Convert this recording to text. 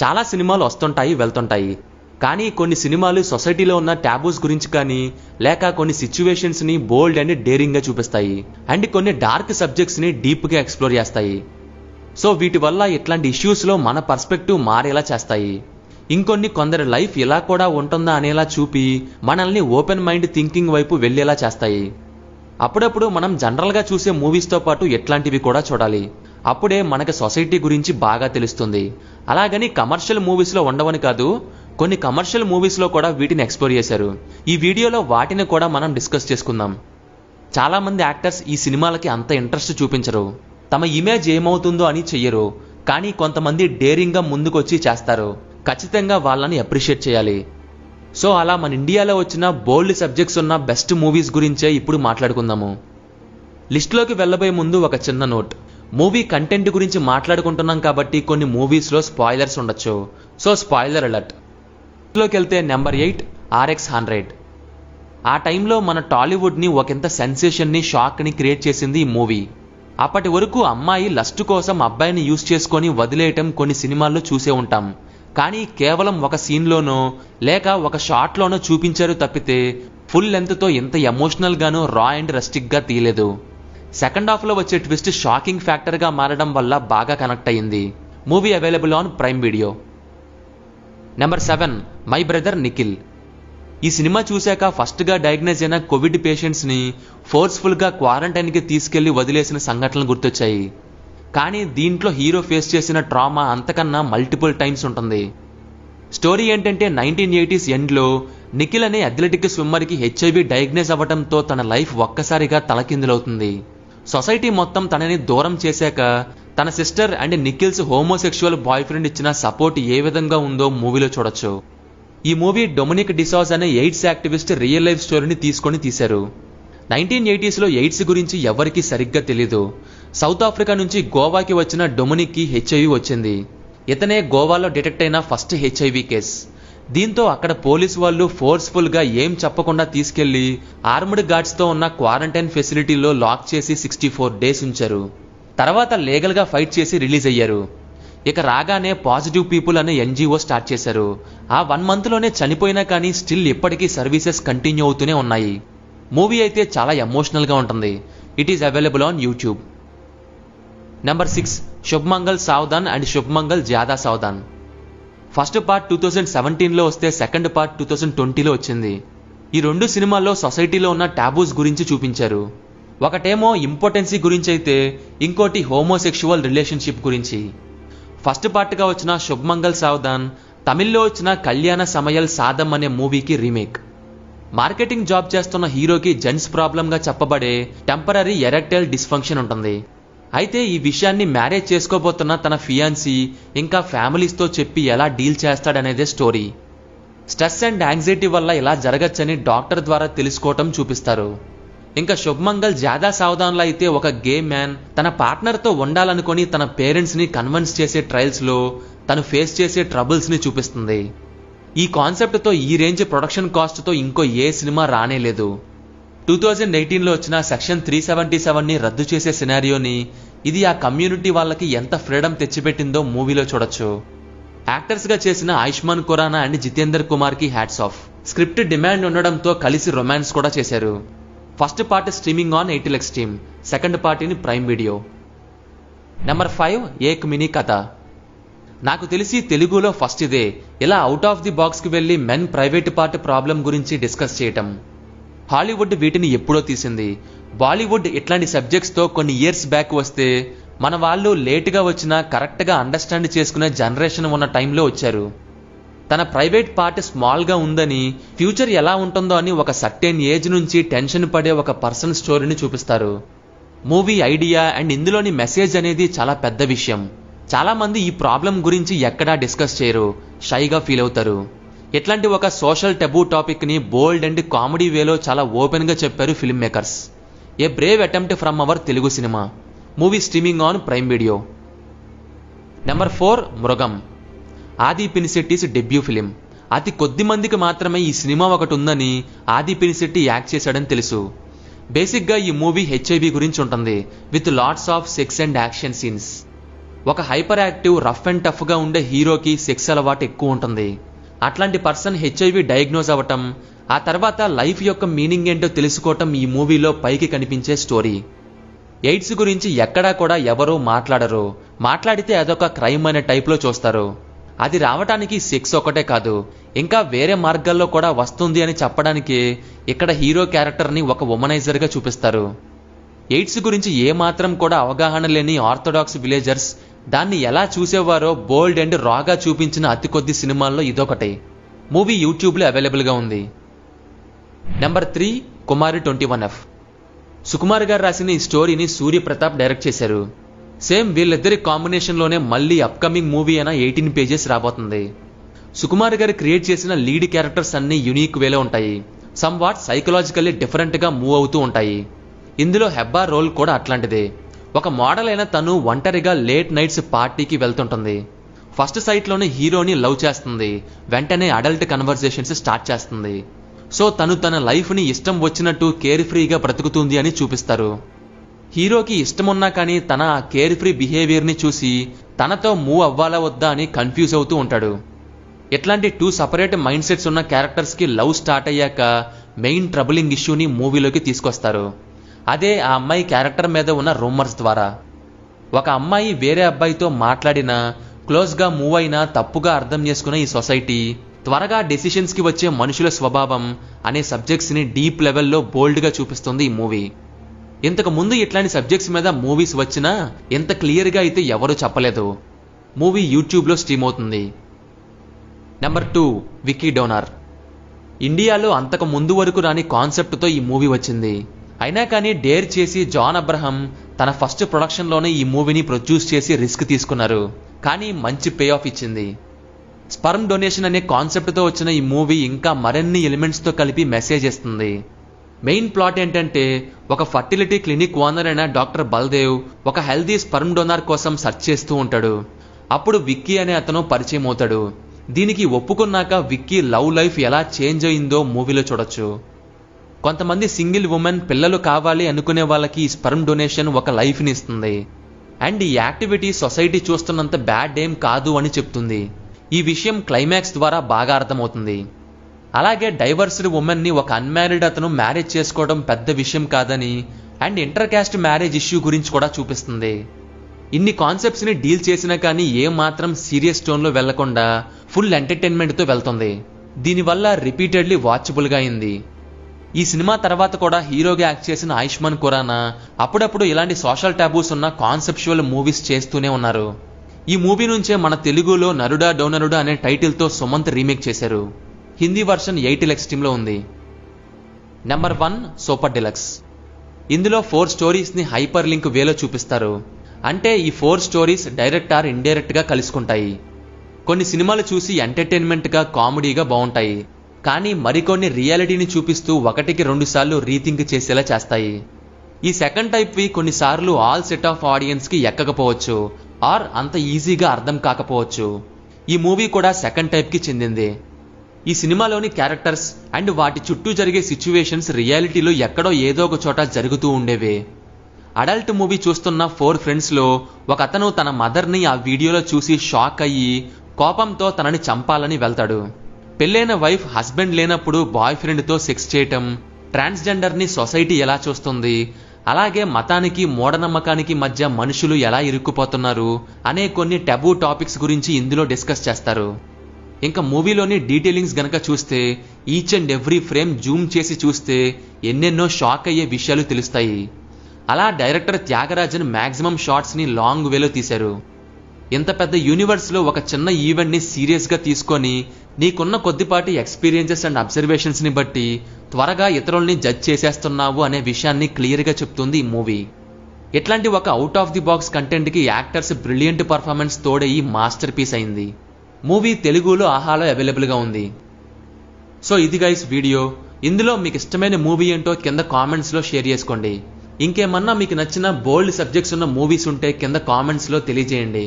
చాలా సినిమాలు వస్తుంటాయి వెళ్తుంటాయి, కానీ కొన్ని సినిమాలు సొసైటీలో ఉన్న టాబూస్ గురించి కానీ లేక కొన్ని సిచ్యువేషన్స్ని బోల్డ్ అండ్ డేరింగ్గా చూపిస్తాయి అండ్ కొన్ని డార్క్ సబ్జెక్ట్స్ని డీప్గా ఎక్స్ప్లోర్ చేస్తాయి. సో వీటి వల్ల ఇట్లాంటి ఇష్యూస్లో మన పర్స్పెక్టివ్ మారేలా చేస్తాయి. ఇంకొన్ని కొందరి లైఫ్ ఇలా కూడా ఉంటుందా అనేలా చూపి మనల్ని ఓపెన్ మైండ్ థింకింగ్ వైపు వెళ్ళేలా చేస్తాయి. అప్పుడప్పుడు మనం జనరల్గా చూసే మూవీస్తో పాటు ఇట్లాంటివి కూడా చూడాలి. అప్పుడే మనకి సొసైటీ గురించి బాగా తెలుస్తుంది. అలాగని కమర్షియల్ మూవీస్లో ఉండవని కాదు, కొన్ని కమర్షియల్ మూవీస్లో కూడా వీటిని ఎక్స్ప్లోర్ చేశారు. ఈ వీడియోలో వాటిని కూడా మనం డిస్కస్ చేసుకుందాం. చాలామంది యాక్టర్స్ ఈ సినిమాలకి అంత ఇంట్రెస్ట్ చూపించరు, తమ ఇమేజ్ ఏమవుతుందో అని చెయ్యరు. కానీ కొంతమంది డేరింగ్గా ముందుకొచ్చి చేస్తారు. ఖచ్చితంగా వాళ్ళని అప్రిషియేట్ చేయాలి. సో అలా మన ఇండియాలో వచ్చిన బోల్డ్ సబ్జెక్ట్స్ ఉన్న బెస్ట్ మూవీస్ గురించే ఇప్పుడు మాట్లాడుకుందాము. లిస్టులోకి వెళ్ళబోయే ముందు ఒక చిన్న నోట్. మూవీ కంటెంట్ గురించి మాట్లాడుకుంటున్నాం కాబట్టి కొన్ని మూవీస్లో స్పాయిలర్స్ ఉండొచ్చు. So spoiler alert. లిస్టులోకి వెళ్తే నెంబర్ 8 RX-100. ఆ టైంలో మన టాలీవుడ్ని ఒకంత సెన్సేషన్ని, షాక్ని క్రియేట్ చేసింది ఈ మూవీ. అప్పటి వరకు అమ్మాయి లస్ట్ కోసం అబ్బాయిని యూజ్ చేసుకొని వదిలేయటం కొన్ని సినిమాల్లో చూసే ఉంటాం. కానీ కేవలం ఒక సీన్లోనో లేక ఒక షాట్లోనో చూపించారు తప్పితే ఫుల్ లెంత్తో ఇంత ఎమోషనల్గానూ రా అండ్ రస్టిక్గా తీయలేదు. సెకండ్ హాఫ్లో వచ్చే ట్విస్ట్ షాకింగ్ ఫ్యాక్టర్గా మారడం వల్ల బాగా కనెక్ట్ అయ్యింది. Movie available on prime video. Number 7 my brother Nikhil. ఈ సినిమా చూశాక ఫస్ట్గా డయాగ్నైజ్ అయిన కోవిడ్ పేషెంట్స్ని ఫోర్స్ఫుల్గా క్వారంటైన్కి తీసుకెళ్లి వదిలేసిన సంఘటనలు గుర్తొచ్చాయి. కానీ దీంట్లో హీరో ఫేస్ చేసిన ట్రామా అంతకన్నా మల్టిపుల్ టైమ్స్ ఉంటుంది. స్టోరీ ఏంటంటే 1980s ఎండ్లో నిఖిల్ అనే అథ్లెటిక్ స్విమ్మర్కి HIV డయాగ్నైజ్ అవ్వడంతో తన లైఫ్ ఒక్కసారిగా తలకిందులవుతుంది. సొసైటీ మొత్తం తనని దూరం చేశాక తన sister and Nikhil's homosexual boy friend ఇచ్చిన సపోర్ట్ ఏ విధంగా ఉందో మూవీలో చూడొచ్చు. ఈ మూవీ డొమినిక్ డిసాజ్ అనే ఎయిడ్స్ యాక్టివిస్ట్ రియల్ లైఫ్ స్టోరీని తీసుకొని తీశారు. 1980sలో ఎయిడ్స్ గురించి ఎవరికీ సరిగ్గా తెలీదు. సౌత్ ఆఫ్రికా నుంచి గోవాకి వచ్చిన డొమినిక్కి HIV వచ్చింది. ఇతనే గోవాలో డిటెక్ట్ అయిన ఫస్ట్ HIV కేస్. దీంతో అక్కడ పోలీసు వాళ్ళు ఫోర్స్ఫుల్గా ఏం చెప్పకుండా తీసుకెళ్లి ఆర్మ్డ్ గార్డ్స్తో ఉన్న క్వారంటైన్ ఫెసిలిటీలో లాక్ చేసి 64 days ఉంచారు. తర్వాత లీగల్గా ఫైట్ చేసి రిలీజ్ అయ్యారు. ఇక రాగానే పాజిటివ్ పీపుల్ అనే NGO స్టార్ట్ చేశారు. ఆ 1 monthలోనే చనిపోయినా కానీ స్టిల్ ఇప్పటికీ సర్వీసెస్ కంటిన్యూ అవుతూనే ఉన్నాయి. మూవీ అయితే చాలా ఎమోషనల్గా ఉంటుంది. It is available on YouTube. Number 6 శుభ్మంగల్ సావధాన్ and శుభ్మంగల్ జ్యాదా సావధాన్. First part 2017లో వస్తే సెకండ్ పార్ట్ 2020లో వచ్చింది. ఈ 2 సినిమాల్లో సొసైటీలో ఉన్న టాబూస్ గురించి చూపించారు. ఒకటేమో ఇంపార్టెన్సీ గురించి అయితే ఇంకోటి హోమోసెక్షువల్ రిలేషన్షిప్ గురించి. ఫస్ట్ పార్ట్గా వచ్చిన శుభ్మంగల్ సావధాన్ తమిళ్లో వచ్చిన కళ్యాణ సమయల్ సాదం అనే మూవీకి రీమేక్. మార్కెటింగ్ జాబ్ చేస్తున్న హీరోకి జెంట్స్ ప్రాబ్లంగా చెప్పబడే టెంపరరీ ఎరెక్టైల్ డిస్ఫంక్షన్ ఉంటుంది. అయితే ఈ విషయాన్ని మ్యారేజ్ చేసుకోబోతున్న తన ఫియాన్సీ ఇంకా ఫ్యామిలీస్తో చెప్పి ఎలా డీల్ చేస్తాడనేదే స్టోరీ. స్ట్రెస్ అండ్ యాంగ్జైటీ వల్ల ఇలా జరగచ్చని డాక్టర్ ద్వారా తెలుసుకోవటం చూపిస్తారు. ఇంకా శుభ్మంగల్ జ్యాదా సావధాన్లో అయితే ఒక గే మ్యాన్ తన పార్ట్నర్తో ఉండాలనుకొని తన పేరెంట్స్ని కన్విన్స్ చేసే ట్రయల్స్లో తను ఫేస్ చేసే ట్రబుల్స్ని చూపిస్తుంది. ఈ కాన్సెప్ట్తో ఈ రేంజ్ ప్రొడక్షన్ కాస్ట్తో ఇంకో ఏ సినిమా రానేలేదు. 2018లో వచ్చిన సెక్షన్ 377ని రద్దు చేసే సినారియోని ఇది ఆ కమ్యూనిటీ వాళ్ళకి ఎంత ఫ్రీడమ్ తెచ్చిపెట్టిందో మూవీలో చూడొచ్చు. యాక్టర్స్గా చేసిన ఆయుష్మాన్ ఖురానా అండ్ జితేందర్ కుమార్కి హ్యాట్స్ ఆఫ్. స్క్రిప్ట్ డిమాండ్ ఉండడంతో కలిసి రొమాన్స్ కూడా చేశారు. First part streaming on Airtel extreme, second పార్టీని ప్రైమ్ వీడియో. నెంబర్ 5 ఏక్ మినీ కథ. నాకు తెలిసి తెలుగులో ఫస్ట్ ఇదే ఇలా అవుట్ ఆఫ్ ది బాక్స్కి వెళ్ళి మెన్ ప్రైవేట్ పార్ట్ ప్రాబ్లం గురించి డిస్కస్ చేయటం. హాలీవుడ్ వీటిని ఎప్పుడో తీసింది. బాలీవుడ్ ఇట్లాంటి సబ్జెక్ట్స్తో కొన్ని ఇయర్స్ బ్యాక్ వస్తే మన వాళ్ళు లేటుగా వచ్చినా కరెక్ట్గా అండర్స్టాండ్ చేసుకునే జనరేషన్ ఉన్న టైంలో వచ్చారు. తన ప్రైవేట్ పార్ట్ స్మాల్గా ఉందని ఫ్యూచర్ ఎలా ఉంటుందో అని ఒక సర్టెన్ ఏజ్ నుంచి టెన్షన్ పడే ఒక పర్సన్ స్టోరీని చూపిస్తారు. మూవీ ఐడియా అండ్ ఇందులోని మెసేజ్ అనేది చాలా పెద్ద విషయం. చాలామంది ఈ ప్రాబ్లం గురించి ఎక్కడా డిస్కస్ చేయరు, షైగా ఫీల్ అవుతారు. ఇట్లాంటి ఒక సోషల్ టెబూ టాపిక్ని బోల్డ్ అండ్ కామెడీ వేలో చాలా ఓపెన్గా చెప్పారు film makers. A Brave attempt from our Telugu cinema. Movie streaming on prime video. Number 4 మృగం. ఆది పినిశెట్టిస్ డెబ్యూ ఫిలిం. అతి కొద్ది మందికి మాత్రమే ఈ సినిమా ఒకటి ఉందని ఆది పినిశెట్టి యాక్ట్ చేశాడని తెలుసు. బేసిక్గా ఈ మూవీ HIV గురించి ఉంటుంది with lots of sex and action scenes. ఒక hyper active rough and tough గా ఉండే హీరోకి సెక్స్ అలవాటు ఎక్కువ ఉంటుంది. అట్లాంటి పర్సన్ HIV డయాగ్నోజ్ అవ్వటం, ఆ తర్వాత లైఫ్ యొక్క మీనింగ్ ఏంటో తెలుసుకోవటం ఈ మూవీలో పైకి కనిపించే స్టోరీ. ఎయిడ్స్ గురించి ఎక్కడా కూడా ఎవరూ మాట్లాడరు, మాట్లాడితే అదొక క్రైమ్ అనే టైప్లో చూస్తారు. అది రావటానికి సెక్స్ ఒకటే కాదు, ఇంకా వేరే మార్గాల్లో కూడా వస్తుంది అని చెప్పడానికి ఇక్కడ హీరో క్యారెక్టర్ని ఒక వుమనైజర్గా చూపిస్తారు. ఎయిడ్స్ గురించి ఏమాత్రం కూడా అవగాహన లేని ఆర్థోడాక్స్ విలేజర్స్ దాన్ని ఎలా చూసేవారో బోల్డ్ అండ్ రాగా చూపించిన అతి కొద్ది సినిమాల్లో ఇదొకటి. మూవీ యూట్యూబ్లో అవైలబుల్గా ఉంది. నెంబర్ 3 కుమారి 21F. సుకుమార్ గారు రాసిన ఈ స్టోరీని సూర్యప్రతాప్ డైరెక్ట్ చేశారు. సేమ్ వీళ్ళిద్దరి కాంబినేషన్లోనే మళ్ళీ అప్కమింగ్ మూవీ అయిన 18 పేజెస్ రాబోతుంది. సుకుమార్ గారు క్రియేట్ చేసిన లీడ్ క్యారెక్టర్స్ అన్ని యూనిక్ వేలో ఉంటాయి, సమ్ వాట్ సైకలాజికల్లీ డిఫరెంట్గా మూవ్ అవుతూ ఉంటాయి. ఇందులో హెబ్బా రోల్ కూడా అట్లాంటిదే. ఒక మోడల్ అయిన తను ఒంటరిగా లేట్ నైట్స్ పార్టీకి వెళ్తుంటుంది. ఫస్ట్ సైట్లోనే హీరోని లవ్ చేస్తుంది, వెంటనే అడల్ట్ కన్వర్జేషన్స్ స్టార్ట్ చేస్తుంది. సో తను తన లైఫ్ని ఇష్టం వచ్చినట్టు కేర్ ఫ్రీగా బ్రతుకుతుంది అని చూపిస్తారు. హీరోకి ఇష్టమున్నా కానీ తన ఆ కేర్ ఫ్రీ బిహేవియర్ని చూసి తనతో మూవ్ అవ్వాలా వద్దా అని కన్ఫ్యూజ్ అవుతూ ఉంటాడు. ఇట్లాంటి 2 సపరేట్ మైండ్ సెట్స్ ఉన్న క్యారెక్టర్స్కి లవ్ స్టార్ట్ అయ్యాక మెయిన్ ట్రబులింగ్ ఇష్యూని మూవీలోకి తీసుకొస్తారు. అదే ఆ అమ్మాయి క్యారెక్టర్ మీద ఉన్న రూమర్స్ ద్వారా. ఒక అమ్మాయి వేరే అబ్బాయితో మాట్లాడినా, క్లోజ్గా మూవ్ అయినా తప్పుగా అర్థం చేసుకున్న ఈ సొసైటీ, త్వరగా డెసిషన్స్కి వచ్చే మనుషుల స్వభావం అనే సబ్జెక్ట్స్ని డీప్ లెవెల్లో బోల్డ్గా చూపిస్తుంది ఈ మూవీ. ఇంతకు ముందు ఇట్లాంటి సబ్జెక్ట్స్ మీద మూవీస్ వచ్చినా ఇంత క్లియర్గా అయితే ఎవరూ చెప్పలేదు. మూవీ యూట్యూబ్లో స్ట్రీమ్ అవుతుంది. Number 2 Vicky donor. ఇండియాలో అంతకు ముందు వరకు రాని కాన్సెప్ట్తో ఈ మూవీ వచ్చింది. అయినా కానీ డేర్ చేసి జాన్ అబ్రహం తన ఫస్ట్ ప్రొడక్షన్లోనే ఈ మూవీని ప్రొడ్యూస్ చేసి రిస్క్ తీసుకున్నారు. కానీ మంచి పే ఆఫ్ ఇచ్చింది. స్పర్మ్ డొనేషన్ అనే కాన్సెప్ట్తో వచ్చిన ఈ మూవీ ఇంకా మరిన్ని ఎలిమెంట్స్తో కలిపి మెసేజ్ ఇస్తుంది. మెయిన్ ప్లాట్ ఏంటంటే, ఒక ఫర్టిలిటీ క్లినిక్ ఓనర్ అయిన డాక్టర్ బల్దేవ్ ఒక హెల్దీ స్పర్మ్ డోనార్ కోసం సెర్చ్ చేస్తూ ఉంటాడు. అప్పుడు విక్కీ అనే అతను పరిచయం అవుతాడు. దీనికి ఒప్పుకున్నాక విక్కీ లవ్ లైఫ్ ఎలా చేంజ్ అయిందో మూవీలో చూడొచ్చు. కొంతమంది సింగిల్ ఉమెన్ పిల్లలు కావాలి అనుకునే వాళ్ళకి ఈ స్పర్మ్ డొనేషన్ ఒక లైఫ్ని ఇస్తుంది. అండ్ ఈ యాక్టివిటీ సొసైటీ చూస్తున్నంత బ్యాడ్ ఏం కాదు అని చెప్తుంది. ఈ విషయం క్లైమాక్స్ ద్వారా బాగా అర్థమవుతుంది. అలాగే డైవర్స్డ్ ఉమెన్ని ఒక అన్మ్యారీడ్ అతను మ్యారేజ్ చేసుకోవడం పెద్ద విషయం కాదని, and inter caste marriage issue గురించి కూడా చూపిస్తుంది. ఇన్ని కాన్సెప్ట్స్ని డీల్ చేసినా కానీ ఏమాత్రం సీరియస్ టోన్లో వెళ్లకుండా ఫుల్ ఎంటర్టైన్మెంట్తో వెళ్తుంది. దీనివల్ల రిపీటెడ్లీ వాచబుల్గా అయింది. ఈ సినిమా తర్వాత కూడా హీరోగా యాక్ట్ చేసిన ఆయుష్మాన్ ఖురానా అప్పుడప్పుడు ఇలాంటి సోషల్ టాబూస్ ఉన్న కాన్సెప్చువల్ మూవీస్ చేస్తూనే ఉన్నారు. ఈ మూవీ నుంచే మన తెలుగులో నరుడా డోనరుడా అనే టైటిల్తో సుమంత్ రీమేక్ చేశారు. హిందీ వర్షన్ 8 ఎక్స్ట్రీమ్లో ఉంది. Number 1 super deluxe. ఇందులో 4 స్టోరీస్ని హైపర్ లింక్ వేలో చూపిస్తారు. అంటే ఈ 4 స్టోరీస్ డైరెక్ట్ ఆర్ ఇండైరెక్ట్గా కలుసుకుంటాయి. కొన్ని సినిమాలు చూసి ఎంటర్టైన్మెంట్గా కామెడీగా బాగుంటాయి, కానీ మరికొన్ని రియాలిటీని చూపిస్తూ 1కి 2 సార్లు రీథింక్ చేసేలా చేస్తాయి. ఈ సెకండ్ టైప్వి కొన్నిసార్లు ఆల్ సెట్ ఆఫ్ ఆడియన్స్కి ఎక్కకపోవచ్చు, ఆర్ అంత ఈజీగా అర్థం కాకపోవచ్చు. ఈ మూవీ కూడా సెకండ్ టైప్కి చెందింది. ఈ సినిమాలోని క్యారెక్టర్స్ అండ్ వాటి చుట్టూ జరిగే సిచ్యువేషన్స్ రియాలిటీలో ఎక్కడో ఏదో ఒక చోట జరుగుతూ ఉండేవే. అడల్ట్ మూవీ చూస్తున్న 4 ఫ్రెండ్స్లో ఒక అతను తన మదర్ని ఆ వీడియోలో చూసి షాక్ అయ్యి కోపంతో తనని చంపాలని వెళ్తాడు. పెళ్ళైన వైఫ్ హస్బెండ్ లేనప్పుడు బాయ్ ఫ్రెండ్తో సెక్స్ చేయటం, ట్రాన్స్జెండర్ని సొసైటీ ఎలా చూస్తుంది, అలాగే మతానికి మూఢనమ్మకానికి మధ్య మనుషులు ఎలా ఇరుక్కుపోతున్నారు అనే కొన్ని టబూ టాపిక్స్ గురించి ఇందులో డిస్కస్ చేస్తారు. ఇంకా మూవీలోని డీటెయిలింగ్స్ గనక చూస్తే, each and every frame Zoom చేసి చూస్తే ఎన్నెన్నో షాక్ అయ్యే విషయాలు తెలుస్తాయి. అలా డైరెక్టర్ త్యాగరాజన్ మ్యాక్సిమం షాట్స్ని లాంగ్ వేలో తీశారు. ఇంత పెద్ద యూనివర్స్లో ఒక చిన్న ఈవెంట్ని సీరియస్గా తీసుకొని నీకున్న కొద్దిపాటి ఎక్స్పీరియన్సెస్ అండ్ అబ్జర్వేషన్స్ని బట్టి త్వరగా ఇతరుల్ని జడ్జ్ చేసేస్తున్నావు అనే విషయాన్ని క్లియర్గా చెప్తుంది ఈ మూవీ. ఇట్లాంటి ఒక అవుట్ ఆఫ్ ది బాక్స్ కంటెంట్కి యాక్టర్స్ బ్రిలియంట్ పర్ఫార్మెన్స్ తోడయి మాస్టర్ పీస్ అయింది. మూవీ తెలుగులో ఆహాలో అవైలబుల్గా ఉంది. సో ఇది గైస్ వీడియో. ఇందులో మీకు ఇష్టమైన మూవీ ఏంటో కింద కామెంట్స్లో షేర్ చేసుకోండి. ఇంకేమన్నా మీకు నచ్చిన బోల్డ్ సబ్జెక్ట్స్ ఉన్న మూవీస్ ఉంటే కింద కామెంట్స్లో తెలియజేయండి.